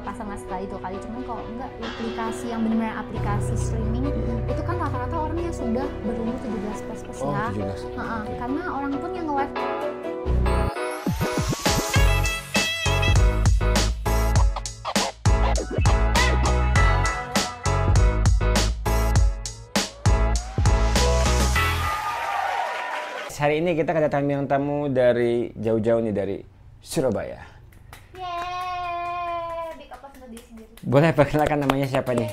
pasang sekali 2 kali, cuman kalau enggak aplikasi yang benar-benar aplikasi streaming itu kan rata-rata orang yang sudah berumur 17 plus Oh, ya. 17. Karena orang pun yang nge-live Hari ini kita kedatangan bintang tamu dari jauh-jauh nih, dari Surabaya. Yeay, big applause untuk diri sendiri. Boleh perkenalkan namanya siapa nih?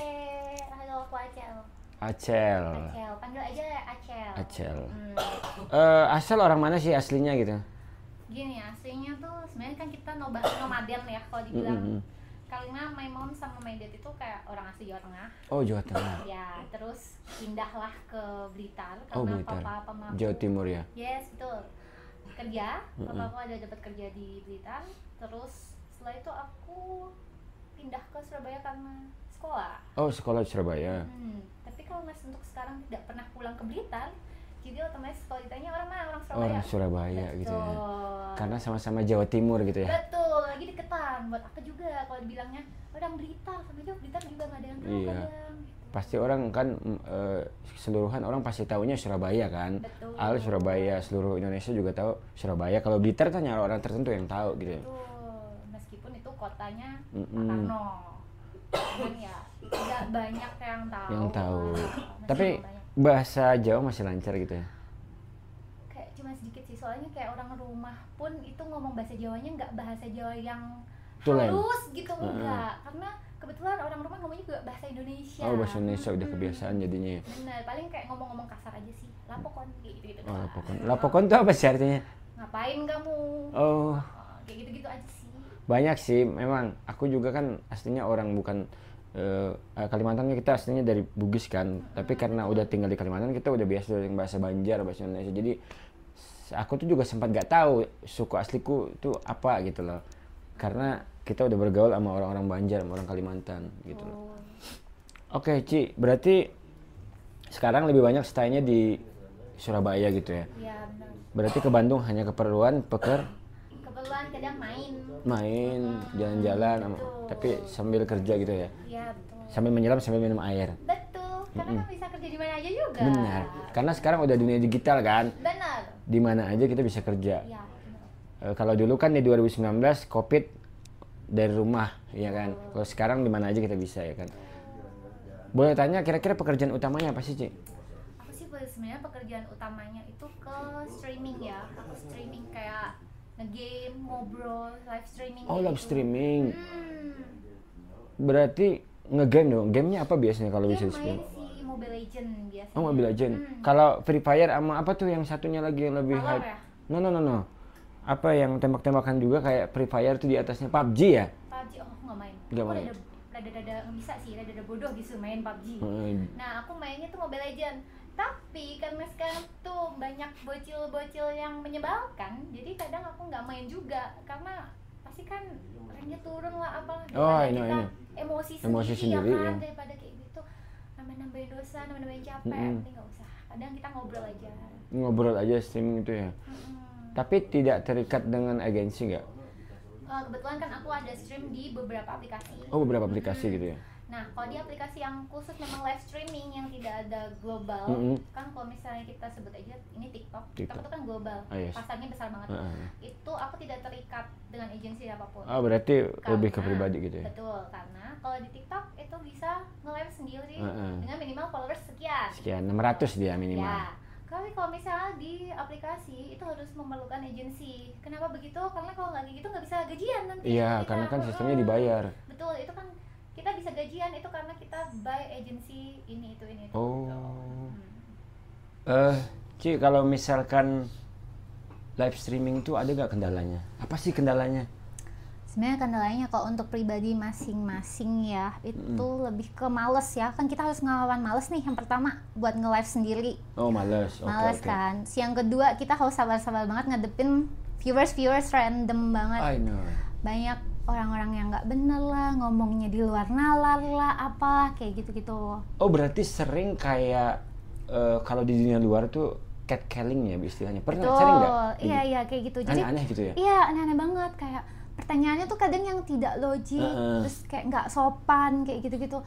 Halo, aku Acel. Acel. Acel, panggil aja Acel. Acel. Asal orang mana sih aslinya gitu? Gini, aslinya tuh sebenarnya kan kita nomaden ya kalau dibilang. Karena my mom sama my dad itu kayak orang asli Jawa Tengah. Oh, Jawa Tengah. Ya, terus pindahlah ke Blitar Oh, karena Blitar. papa mamaku. Jawa Timur ya? Yes, betul. Kerja, papaku ada dapat kerja di Blitar. Terus setelah itu aku pindah ke Surabaya karena sekolah. Oh, sekolah di Surabaya. Tapi kalau mas untuk sekarang tidak pernah pulang ke Blitar, jadi otomatis kalau ditanya orang mana, orang Surabaya. Orang Surabaya Betul. gitu ya. Karena sama-sama Jawa Timur gitu ya. Betul, lagi deketan. Buat aku juga kalau dibilangnya orang Blitar, sama aja Blitar juga nggak ada yang tahu Iya. kadang. Pasti orang kan keseluruhan orang pasti taunya Surabaya kan. Betul. Al Surabaya, seluruh Indonesia juga tahu Surabaya. Kalau Blitar kan nyari orang tertentu yang tahu gitu ya. Betul, meskipun itu kotanya Pak Karno. Cuman ya nggak banyak yang tahu. Yang tahu. Masih Tapi belum banyak. bahasa Jawa masih lancar gitu ya. Kayak cuma sedikit sih, soalnya kayak orang rumah pun itu ngomong bahasa Jawanya nggak bahasa Jawa yang Tulen. halus gitu, enggak. Karena kebetulan orang rumah ngomongnya juga bahasa Indonesia. Oh, bahasa Indonesia udah kebiasaan jadinya ya. Bener, paling kayak ngomong-ngomong kasar aja sih. Lapokon kayak gitu-gitu. Oh, lapokon. Lapokon tuh apa sih artinya? Ngapain kamu? Oh, Kayak gitu-gitu aja sih. banyak sih memang. Aku juga kan aslinya orang bukan Kalimantan, kita aslinya dari Bugis kan. Tapi karena udah tinggal di Kalimantan, kita udah biasa dengan bahasa Banjar, bahasa Indonesia. Jadi aku tuh juga sempat gak tahu suku asliku itu apa gitu loh. Karena kita udah bergaul sama orang-orang Banjar, sama orang Kalimantan gitu loh. Oke, Ci, berarti sekarang lebih banyak stay-nya di Surabaya gitu ya. Iya, benar. Berarti ke Bandung hanya keperluan Kebetulan kadang main, jalan-jalan, tapi sambil kerja gitu ya. Iya, betul. Sambil menyelam, sambil minum air. Betul, karena kan bisa kerja di mana aja juga. Benar. Karena sekarang udah dunia digital kan. Benar. Di mana aja kita bisa kerja. Iya, benar. Kalau dulu kan di 2019 Covid dari rumah, ya kan. Kalau sekarang di mana aja kita bisa, ya kan. Boleh tanya kira-kira pekerjaan utamanya apa sih, Ci? Aku sih sebenarnya pekerjaan utamanya itu ke streaming ya. Aku streaming kayak nge-game, ngobrol, live streaming. Oh, kayak live gitu. streaming. Berarti nge-game dong. Gamenya apa biasanya kalau bisa Game di-stream? main si Mobile Legend biasanya. Oh, Mobile Legend. Kalau Free Fire sama apa tuh yang satunya lagi yang lebih Valor hype? ya? No. Apa yang tembak-tembakan juga kayak Free Fire tuh di atasnya PUBG ya? PUBG, oh aku nggak main. Nggak Aku main. rada-rada nggak bisa sih, rada-rada bodoh gitu main PUBG. Hmm. Nah, aku mainnya tuh Mobile Legend. Tapi karena sekarang tuh banyak bocil-bocil yang menyebalkan, jadi kadang aku nggak main juga karena pasti kan ranknya turun lah apa. Oh, daripada ini. kita emosi Emosi sendiri, sendiri, ya kan, ya. daripada kayak gitu nambah-nambahin dosa, nambah-nambahin capek, mending nggak usah. Kadang kita ngobrol aja. Ngobrol aja streaming itu ya. Tapi tidak terikat dengan agensi nggak? Kebetulan kan aku ada stream di beberapa aplikasi. Oh, beberapa aplikasi gitu ya. Nah, kalau di aplikasi yang khusus memang live streaming yang tidak ada global, kan kalau misalnya kita sebut aja ini TikTok itu kan global, yes. pasarnya besar banget. Itu aku tidak terikat dengan agensi apapun. Oh, berarti lebih ke Karena- pribadi gitu ya. Betul, karena kalau di TikTok itu bisa nge-live sendiri dengan minimal followers sekian. Sekian 600 dia minimal. Ya. Kalau misalnya di aplikasi itu harus memerlukan agensi. Kenapa begitu? Karena kalau nggak kayak gitu nggak bisa gajian nanti. Iya, kita. karena kan sistemnya dibayar. Betul, itu kan kita bisa gajian itu karena kita buy agensi ini itu. Oh. gitu. Ci, kalau misalkan live streaming tuh ada nggak kendalanya? Apa sih kendalanya? Sebenarnya kendalanya kalau untuk pribadi masing-masing ya itu lebih ke males ya, kan kita harus ngelawan males nih. Yang pertama buat nge-live sendiri, Oh, males. males Oke. kan. Yang kedua kita harus sabar-sabar banget ngadepin viewers random banget. I know. Banyak orang-orang yang nggak bener lah, ngomongnya di luar nalar lah, apa kayak gitu-gitu. Oh, berarti sering kayak kalau di dunia luar tuh catcalling ya istilahnya. Pernah sering nggak? Iya kayak gitu. Jadi Aneh-aneh gitu ya? iya, aneh-aneh banget, kayak pertanyaannya tuh kadang yang tidak logik, terus kayak nggak sopan kayak gitu-gitu.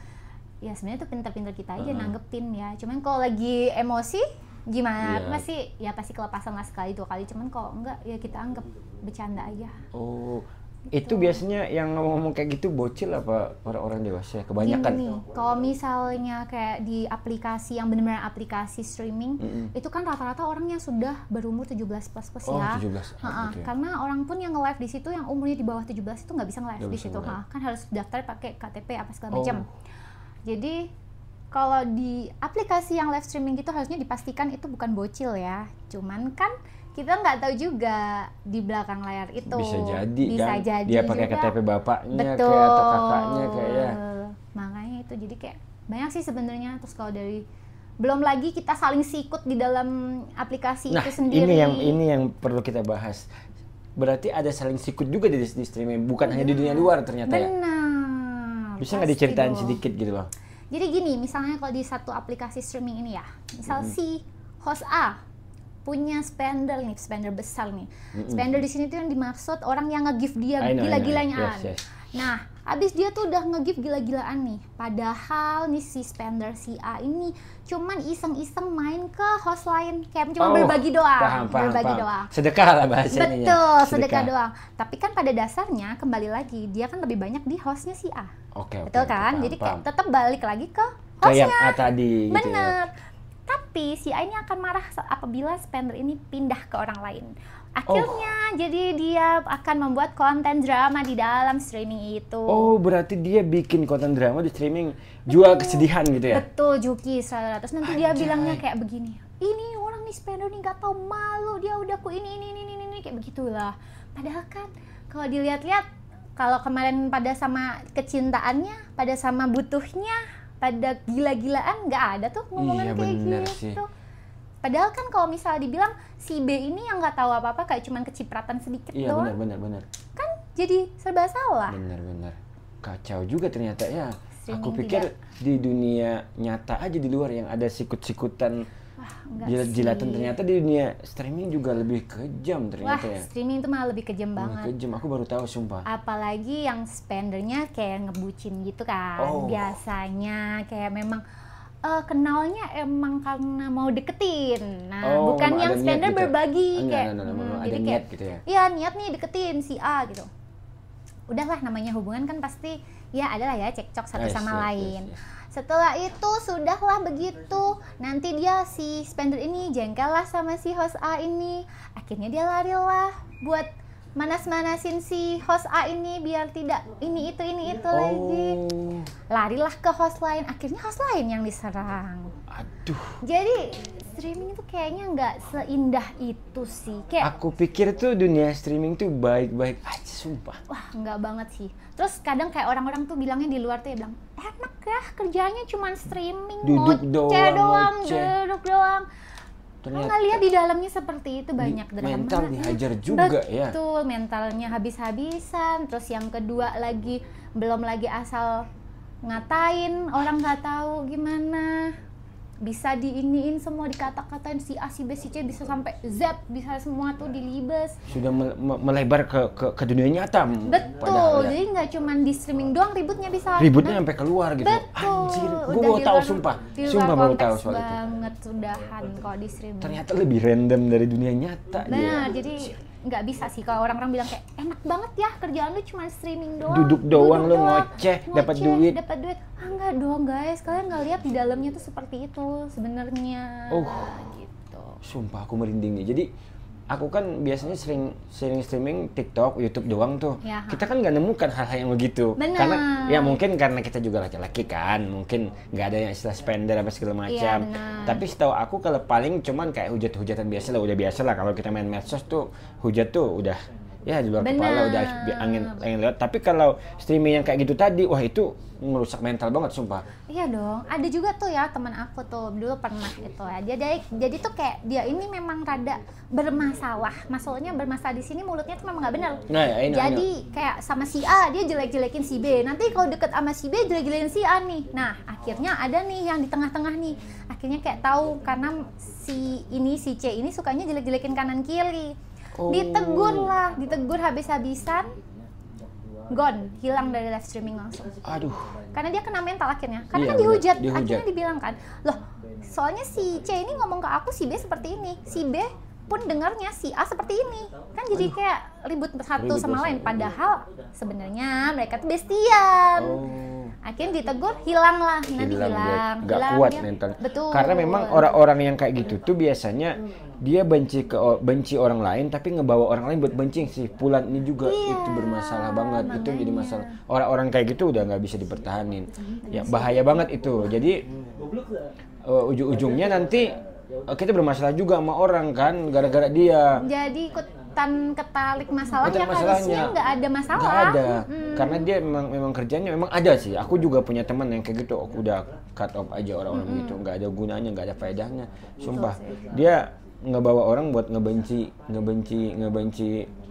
Ya sebenarnya tuh pintar-pintar kita aja nanggepin ya. Cuman kalau lagi emosi gimana? Pasti kelepasan lah sekali 2 kali. Cuman kalau enggak ya kita anggap bercanda aja. Oh. Itu biasanya yang ngomong kayak gitu bocil apa orang-orang dewasa? Kebanyakan. Gini, kalau misalnya kayak di aplikasi yang benar-benar aplikasi streaming, itu kan rata-rata orang yang sudah berumur 17+ ya. 17. Gitu ya. Karena orang pun yang nge-live di situ yang umurnya di bawah 17 itu nggak bisa nge-live di situ. Kan harus daftar pakai KTP apa segala macam. Jadi kalau di aplikasi yang live streaming gitu harusnya dipastikan itu bukan bocil ya. Cuman kan kita nggak tahu juga di belakang layar itu Bisa jadi dia pakai juga. KTP bapaknya Betul. kayak atau kakaknya kayak ya. Makanya itu jadi kayak banyak sih sebenarnya. Terus kalau dari belum lagi kita saling sikut di dalam aplikasi itu sendiri. Ini yang perlu kita bahas. Berarti ada saling sikut juga di streaming, bukan hanya di dunia luar ternyata ya. Benar. Bisa nggak diceritain sedikit gitu loh? Jadi gini, misalnya kalau di satu aplikasi streaming ini ya, misal si host A punya spender besar nih. Spender di sini tuh yang dimaksud orang yang nge-give dia gila-gilanya. Yes. Nah, abis dia tuh udah nge-give gila-gilaan nih. Padahal nih si spender si A ini cuman iseng-iseng main ke host lain, kayak cuma berbagi doang. Paham. Sedekah lah bahasanya. Betul, sedekah doang. Tapi kan pada dasarnya kembali lagi dia kan lebih banyak di hostnya si A. Betul kan? Jadi kayak tetap balik lagi ke hostnya. Kayak A tadi. Bener. Gitu ya. Tapi si A ini akan marah apabila spender ini pindah ke orang lain. Akhirnya jadi dia akan membuat konten drama di dalam streaming itu. Oh, berarti dia bikin konten drama di streaming, jual kesedihan gitu ya? Betul, Juki. Terus nanti dia bilangnya kayak begini, ini orang nih spender nih gak tahu malu, dia udah ini kayak begitulah. Padahal kan kalau dilihat-lihat, kalau kemarin pada sama kecintaannya, pada sama butuhnya, pada gila-gilaan nggak ada tuh ngomongan kayak gitu. Sih. Padahal kan kalau misalnya dibilang si B ini yang nggak tahu apa-apa kayak cuman kecipratan sedikit doang. Iya benar. Kan jadi serba salah. Benar. Kacau juga ternyata ya. Streaming Aku pikir di dunia nyata aja di luar yang ada sikut-sikutan, jilat-jilatan, ternyata di dunia streaming juga lebih kejam ternyata. Wah, streaming itu malah lebih kejam banget. Kejam, aku baru tahu sumpah. Apalagi yang spendernya kayak ngebucin gitu kan. Biasanya kayak memang kenalnya emang karena mau deketin. Nah, bukan yang spender gitu. Berbagi kayak ada niat gitu ya. Iya, niat nih deketin si A gitu. Udahlah, namanya hubungan kan pasti ya adalah ya cekcok satu sama lain. Setelah itu sudahlah begitu, nanti dia si spender ini jengkel lah sama si host A ini. Akhirnya dia lari lah buat manas-manasin si host A ini biar tidak ini itu lagi. Larilah ke host lain, akhirnya host lain yang diserang. Aduh. Jadi streaming itu kayaknya nggak seindah itu sih. Kayak aku pikir tuh dunia streaming tuh baik-baik aja, sumpah. Wah, nggak banget sih. Terus kadang kayak orang-orang tuh bilangnya di luar tuh ya bilang, enak ya kerjanya cuma streaming, duduk doang. Ternyata nggak lihat di dalamnya seperti itu, banyak drama. Mental dihajar juga. Ya. Betul, mentalnya habis-habisan. Terus yang kedua lagi, belum lagi asal ngatain, orang nggak tahu gimana. Bisa diiniin semua, dikata-katain si A, si B, si C, bisa sampai Z, bisa semua tuh dilibas. Sudah melebar ke dunia nyata. Betul, jadi nggak cuma di streaming doang ributnya bisa. Ributnya sampai keluar gitu. Betul. Anjir, gue baru tahu sumpah. Sumpah baru tahu soal itu. Banget sudahan kalau di streaming. Ternyata lebih random dari dunia nyata. Nah, jadi nggak bisa sih kalau orang-orang bilang kayak enak banget ya kerjaan lu cuma streaming doang, duduk doang lu ngoceh dapat duit. Enggak dong guys, kalian nggak lihat di dalamnya tuh seperti itu sebenarnya. Gitu. Sumpah aku merinding nih. Jadi aku kan biasanya sering streaming TikTok, YouTube doang tuh. Ya, kita kan nggak nemukan hal-hal yang begitu. Bener. Karena ya mungkin karena kita juga laki-laki kan, mungkin nggak ada yang istilah spender apa segala macam. Ya, tapi setahu aku kalau paling cuman kayak hujat-hujatan biasa lah, udah biasa lah kalau kita main medsos tuh hujat tuh udah ya di luar kepala, udah angin lewat. Tapi kalau streaming yang kayak gitu tadi, wah itu merusak mental banget sumpah. Iya dong, ada juga tuh ya teman aku tuh dulu pernah gitu ya. Jadi tuh kayak dia ini memang rada bermasalah. Maksudnya bermasalah di sini mulutnya tuh memang nggak benar. Nah, jadi kayak sama si A dia jelek-jelekin si B. Nanti kalau deket sama si B jelek-jelekin si A nih. Nah akhirnya ada nih yang di tengah-tengah nih. Akhirnya kayak tahu karena si C ini sukanya jelek-jelekin kanan kiri. Ditegur habis-habisan. gone, hilang dari live streaming langsung. Aduh. Karena dia kena mental akhirnya. Karena Iya, kan dihujat. dihujat. Akhirnya dibilang kan, loh soalnya si C ini ngomong ke aku si B seperti ini, si B pun dengarnya si A seperti ini. Kan jadi kayak ribut satu Ribut sama bersama. lain. Padahal sebenarnya mereka tuh bestian. Oh. Akhirnya ditegur, hilang lah. Nanti hilang. Nggak Hilang, kuat dia- mental. Betul. Karena memang orang-orang yang kayak gitu tuh biasanya dia benci orang lain tapi ngebawa orang lain buat benci. Si Fulan ini juga Iya, itu bermasalah banget. Itu jadi makanya. masalah. Orang-orang kayak gitu udah nggak bisa dipertahanin. Ya bahaya banget itu. Jadi ujung-ujungnya nanti kita bermasalah juga sama orang kan gara-gara dia. Jadi ikutan ketalik masalahnya, Ikutan masalahnya. harusnya nggak ada masalah. Nggak ada, karena dia memang kerjanya memang ada sih. Aku juga punya teman yang kayak gitu. Aku udah cut off aja orang-orang begitu. Nggak ada gunanya, nggak ada faedahnya. Sumpah, dia ngebawa orang buat ngebenci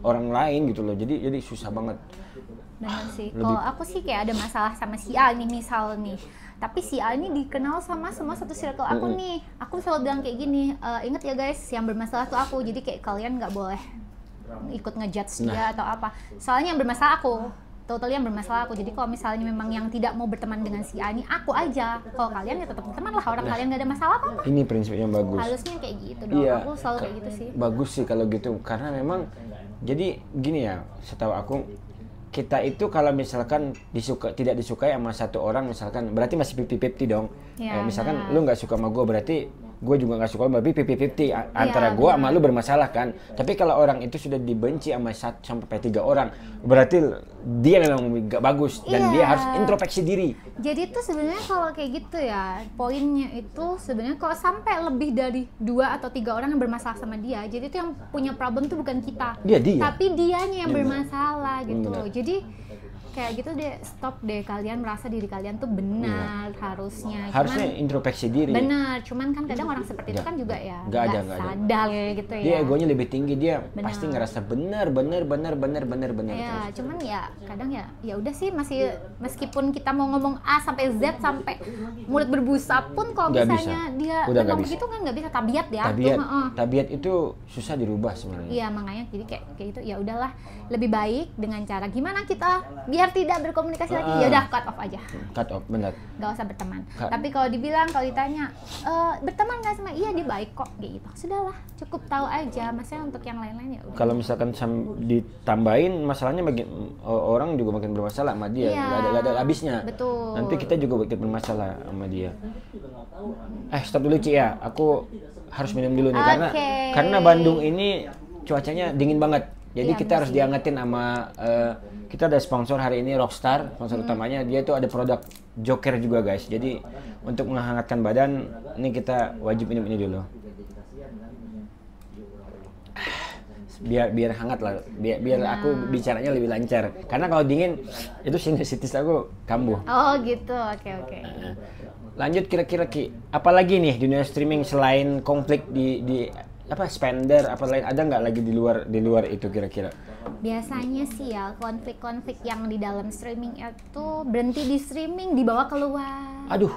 orang lain gitu loh. Jadi susah banget. Benar sih. Kalau aku sih kayak ada masalah sama si A nih misal nih. Tapi si A ini dikenal sama semua satu circle aku nih. Aku selalu bilang kayak gini, ingat ya guys, yang bermasalah tuh aku. Jadi kayak kalian nggak boleh ikut ngejudge dia atau apa. Soalnya yang bermasalah aku. Totally yang bermasalah aku. Jadi kalau misalnya memang yang tidak mau berteman dengan si A ini, aku aja. Kalau kalian ya tetap berteman lah. Orang kalian nggak ada masalah apa-apa. Ini prinsip yang bagus. Harusnya kayak gitu dong. Iya, Aku selalu kayak gitu sih. Bagus sih kalau gitu, karena memang jadi gini ya, setahu aku kita itu kalau misalkan tidak disukai sama satu orang misalkan berarti masih 50-50 dong. Ya, Misalkan nah. lu nggak suka sama gue berarti gue juga nggak suka, berarti 50-50 antara gue sama lu bermasalah kan. Tapi kalau orang itu sudah dibenci sama 1 sampai 3 orang berarti dia memang nggak bagus dan Iya. dia harus introspeksi diri. Jadi itu sebenarnya kalau kayak gitu ya, poinnya itu sebenarnya kalau sampai lebih dari 2 atau 3 orang yang bermasalah sama dia, jadi itu yang punya problem tuh bukan kita, Dia. tapi dianya yang bermasalah gitu. Benar. Jadi kayak gitu deh, stop deh kalian merasa diri kalian tuh benar harusnya. Harusnya introspeksi diri. Benar, cuman kan kadang orang seperti itu kan juga ya Nggak ada. sadar gitu ya. Dia egonya lebih tinggi, dia Benar. pasti ngerasa benar. Ya, cuman ya kadang ya udah sih masih meskipun kita mau ngomong A sampai Z sampai mulut berbusa pun kalau Nggak misalnya bisa. dia Udah nggak memang bisa. begitu kan nggak bisa tabiat ya. Tabiat, Tuh, heeh. tabiat itu susah dirubah sebenarnya. Iya makanya jadi kayak gitu ya udahlah lebih baik dengan cara gimana kita biar tidak berkomunikasi lagi ya udah cut off aja. Cut off, benar. Nggak usah berteman. Kak. Tapi kalau ditanya berteman nggak sama iya dia baik kok kayak gitu. Sudahlah cukup tahu aja. Maksudnya untuk yang lain-lain ya udah. Kalau misalkan ditambahin masalahnya orang juga makin bermasalah sama dia, Iya. nggak ada habisnya. Betul. Nanti kita juga makin bermasalah sama dia. Stop dulu Ci ya, aku harus minum dulu nih Oke. karena Bandung ini cuacanya dingin banget. Jadi Iya, kita harus diangetin sama kita ada sponsor hari ini Rockstar, sponsor utamanya. Dia tuh ada produk Joker juga guys. Jadi untuk menghangatkan badan ini kita wajib minum ini dulu. Biar hangat lah, biar aku bicaranya lebih lancar. Karena kalau dingin itu sinusitis aku kambuh. Oh gitu, oke. Lanjut kira-kira Ki, apalagi nih dunia streaming selain konflik di apa spender apa lain, ada nggak lagi di luar itu kira-kira? Biasanya sih ya konflik-konflik yang di dalam streaming itu berhenti di streaming dibawa keluar. Aduh.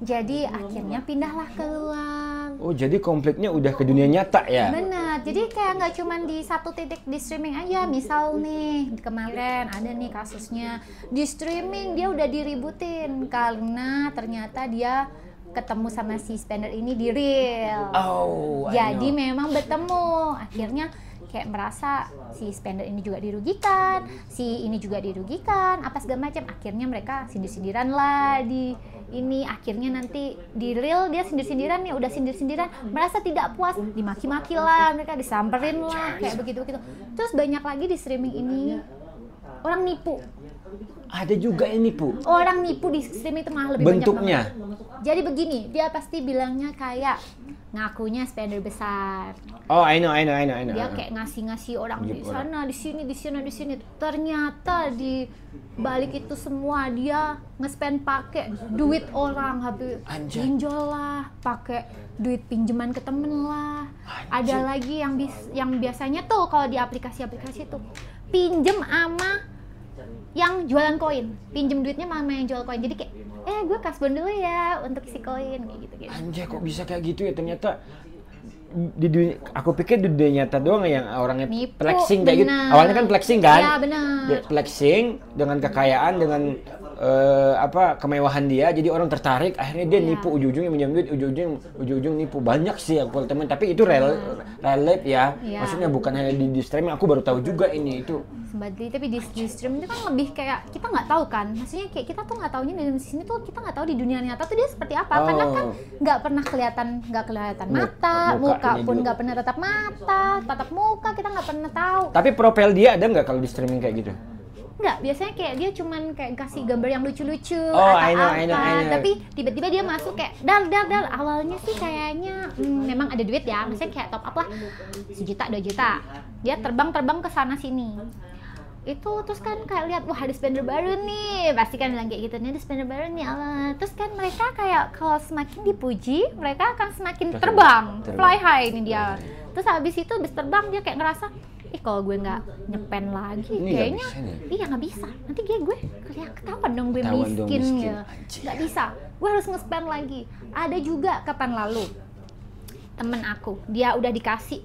Jadi akhirnya pindahlah keluar. Oh jadi konfliknya udah ke dunia nyata ya? Benar. Jadi kayak nggak cuma di satu titik di streaming aja. Misal nih kemarin ada nih kasusnya di streaming dia udah diributin karena ternyata dia ketemu sama si spender ini di real. Oh, I Jadi know. memang bertemu. Akhirnya kayak merasa si spender ini juga dirugikan, si ini juga dirugikan, apa segala macam. Akhirnya mereka sindir-sindiran lah di ini. Akhirnya nanti di real dia sindir-sindiran nih, udah sindir-sindiran, merasa tidak puas, dimaki-maki lah, mereka disamperin lah, kayak begitu-begitu. Terus banyak lagi di streaming ini orang nipu. Ada juga ini Bu. Orang nipu di streaming itu malah lebih Bentuknya. banyak banget. Jadi begini, dia pasti bilangnya kayak ngakunya spender besar. Oh, I know. Dia kayak ngasih orang di Gitu, sana, di sini. Ternyata di balik itu semua dia nge-spend pakai duit orang, habis Anjay. pinjol lah, pakai duit pinjaman ke temen lah. Anjay. Ada lagi yang biasanya tuh kalau di aplikasi-aplikasi tuh pinjem ama yang jualan koin, pinjem duitnya sama yang jual koin. Jadi kayak, gue kasbon dulu ya untuk isi koin kayak gitu. Anjay kok bisa kayak gitu ya, ternyata di dunia, aku pikir di dunia nyata doang yang orangnya Nipu, flexing kayak gitu. benar. Awalnya kan flexing kan? Iya, benar. Dia flexing dengan kekayaan, dengan kemewahan dia, jadi orang tertarik, akhirnya dia Iya. nipu, ujung-ujungnya minjam duit, ujung-ujung nipu. Banyak sih aku teman, tapi itu relate ya. Iya. Maksudnya bukan hanya di streaming, aku baru tahu juga ini itu. Sembadli, tapi di stream itu kan lebih kayak kita nggak tahu kan, maksudnya kayak kita tuh nggak taunya di sini tuh, kita nggak tahu di dunia nyata tuh dia seperti apa, karena kan nggak pernah kelihatan mata, muka pun nggak pernah tatap muka kita nggak pernah tahu. Tapi profil dia ada nggak kalau di streaming kayak gitu? Nggak, biasanya kayak dia cuman kayak kasih gambar yang lucu-lucu Oh, atau I know. tapi tiba-tiba dia masuk kayak dal. Awalnya sih kayaknya memang ada duit ya, misalnya kayak top up lah 1 juta 2 juta, dia terbang ke sana sini itu, terus kan kayak lihat wah ada spender baru nih, pasti kan bilang kayak gitu nih, ada spender baru nih Allah. Terus kan mereka kayak kalau semakin dipuji mereka akan semakin terbang. Fly high ini dia. Terus habis itu habis terbang dia kayak ngerasa kalau gue nggak nyepen lagi ini kayaknya iya nggak bisa, nanti gue ketahuan dong gue miskin ya, nggak bisa, gue harus nge-spend lagi. Ada juga kapan lalu temen aku dia udah dikasih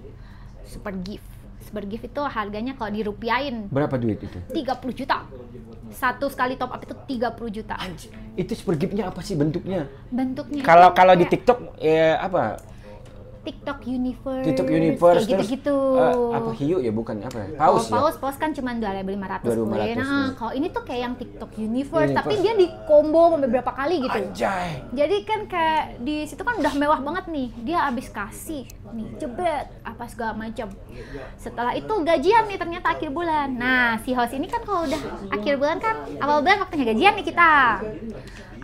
super gift itu harganya kalau dirupiahin berapa duit itu? 30 juta satu sekali top up itu 30 juta. Anjir, itu super gift-nya apa sih bentuknya? Kalau di TikTok apa? TikTok Universe kayak gitu-gitu. Apa hiu ya, bukan apa ya? Paus kan cuma 2.500. 2.500. Nah, kalau ini tuh kayak yang TikTok Universe, tapi dia di combo beberapa kali gitu. Anjay. Jadi kan kayak di situ kan udah mewah banget nih. Dia abis kasih nih jebret apa segala macam. Setelah itu gajian nih ternyata akhir bulan. Nah, si host ini kan kalau udah akhir bulan kan awal bulan waktunya gajian nih kita.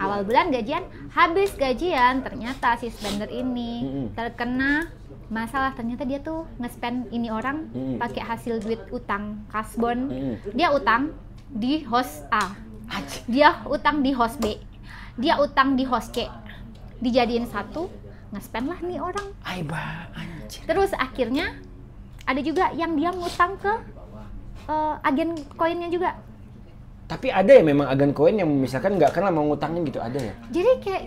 Awal bulan gajian, habis gajian ternyata si spender ini terkena masalah. Ternyata dia tuh nge-spend ini orang pakai hasil duit utang kasbon. Dia utang di host A, dia utang di host B, dia utang di host C, dijadiin satu, nge-spend lah nih orang. Terus akhirnya ada juga yang dia ngutang ke agen koinnya juga. Tapi ada ya memang agen koin yang misalkan nggak kenal mau ngutangin gitu, ada ya? Jadi kayak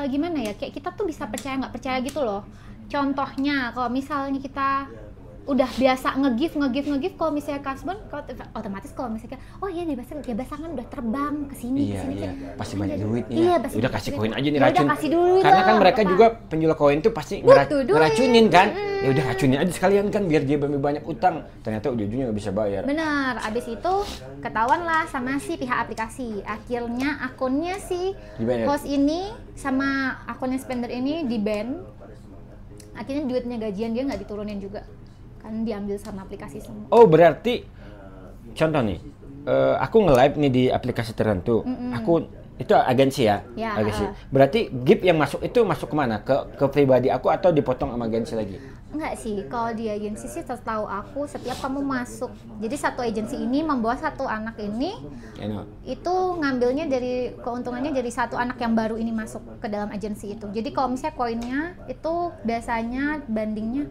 gimana ya, kayak kita tuh bisa percaya nggak percaya gitu loh. Contohnya kalau misalnya kita udah biasa nge-give, kalau misalnya kasbon, otomatis kalau misalnya oh iya dia biasa kan udah terbang ke sini, iya. Pasti banyak duit nih. Iya, udah kasih koin aja nih, ya racun. kasih dulu karena lah, kan mereka juga penjual koin tuh pasti ngeracunin kan. Ya udah racunin aja sekalian kan biar dia banyak utang. Ternyata ujung-ujungnya nggak bisa bayar. Benar, abis itu ketahuan lah sama si pihak aplikasi. Akhirnya akunnya si host ini sama akunnya spender ini di-ban. Akhirnya duitnya gajian dia nggak diturunin juga. Kan diambil sama aplikasi semua. Oh, berarti contoh nih, aku nge-live nih di aplikasi tertentu. Aku itu agensi ya? Agensi. Berarti gift yang masuk itu masuk kemana? Ke pribadi aku atau dipotong sama agensi lagi? Enggak sih, kalau di agensi sih setahu aku setiap kamu masuk, jadi satu agensi ini membawa satu anak ini, itu ngambilnya dari keuntungannya dari satu anak yang baru ini masuk ke dalam agensi itu. Jadi kalau misalnya koinnya itu biasanya bandingnya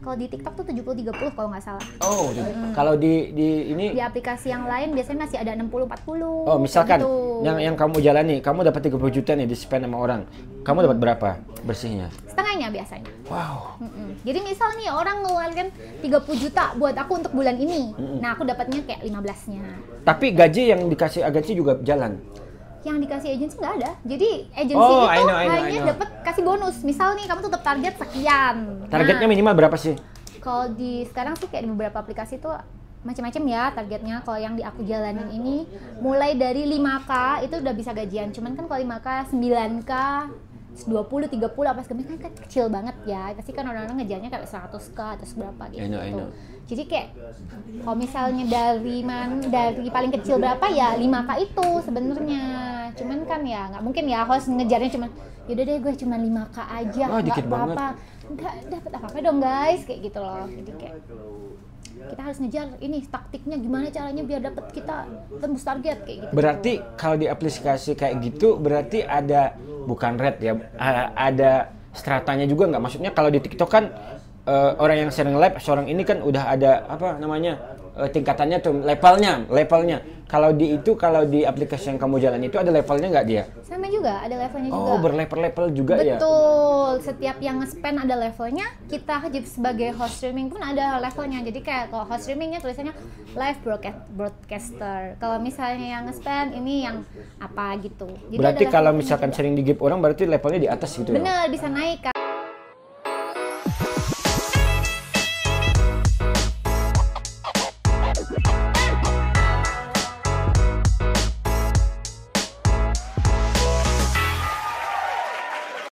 kalau di TikTok tuh 70-30 kalau nggak salah. Oh, kalau di ini di aplikasi yang lain biasanya masih ada 60-40. Oh, misalkan gitu. yang kamu jalani, kamu dapat 30 juta nih di spend sama orang. Kamu dapat berapa bersihnya? Setengahnya biasanya. Wow. Jadi misal nih orang ngeluarin 30 juta buat aku untuk bulan ini. Nah, aku dapatnya kayak 15-nya. Tapi gaji yang dikasih agensi juga jalan? Yang dikasih agensi nggak ada. Jadi agensi itu hanya dapat kasih bonus. Misal nih kamu tutup target sekian. Targetnya minimal berapa sih? Kalau di sekarang sih kayak di beberapa aplikasi tuh macam-macam ya targetnya. Kalau yang di aku jalanin ini mulai dari 5K itu udah bisa gajian. Cuman kan kalau 5K, 9K, 20, 30 apa segala kan kecil banget ya. Pasti kan orang-orang ngejarnya kayak 100K atau berapa gitu. I know. Jadi kayak kalau misalnya dari paling kecil berapa ya 5K itu sebenarnya. Cuman kan ya nggak mungkin ya host ngejarnya cuman yaudah deh gue cuma 5K aja, nggak apa-apa. Nggak dapat apa-apa dong guys, kayak gitu loh. Jadi kayak kita harus ngejar ini taktiknya gimana caranya biar dapat kita tembus target kayak gitu. Berarti kalau di aplikasi kayak gitu berarti ada bukan rate ya, ada stratanya juga nggak? Maksudnya kalau di TikTok kan orang yang sering live seorang ini kan udah ada apa namanya tingkatannya tuh levelnya. Kalau di aplikasi yang kamu jalan itu ada levelnya nggak dia? Sama juga, ada levelnya juga. Oh, berlevel-level juga ya? Betul, setiap yang nge-spend ada levelnya. Kita sebagai host streaming pun ada levelnya. Jadi kayak kalau host streamingnya tulisannya live broadcaster. Kalau misalnya yang nge-spend ini yang apa gitu. Jadi berarti kalau misalkan sering di-give orang berarti levelnya di atas gitu ya? Bener, bisa naik kan.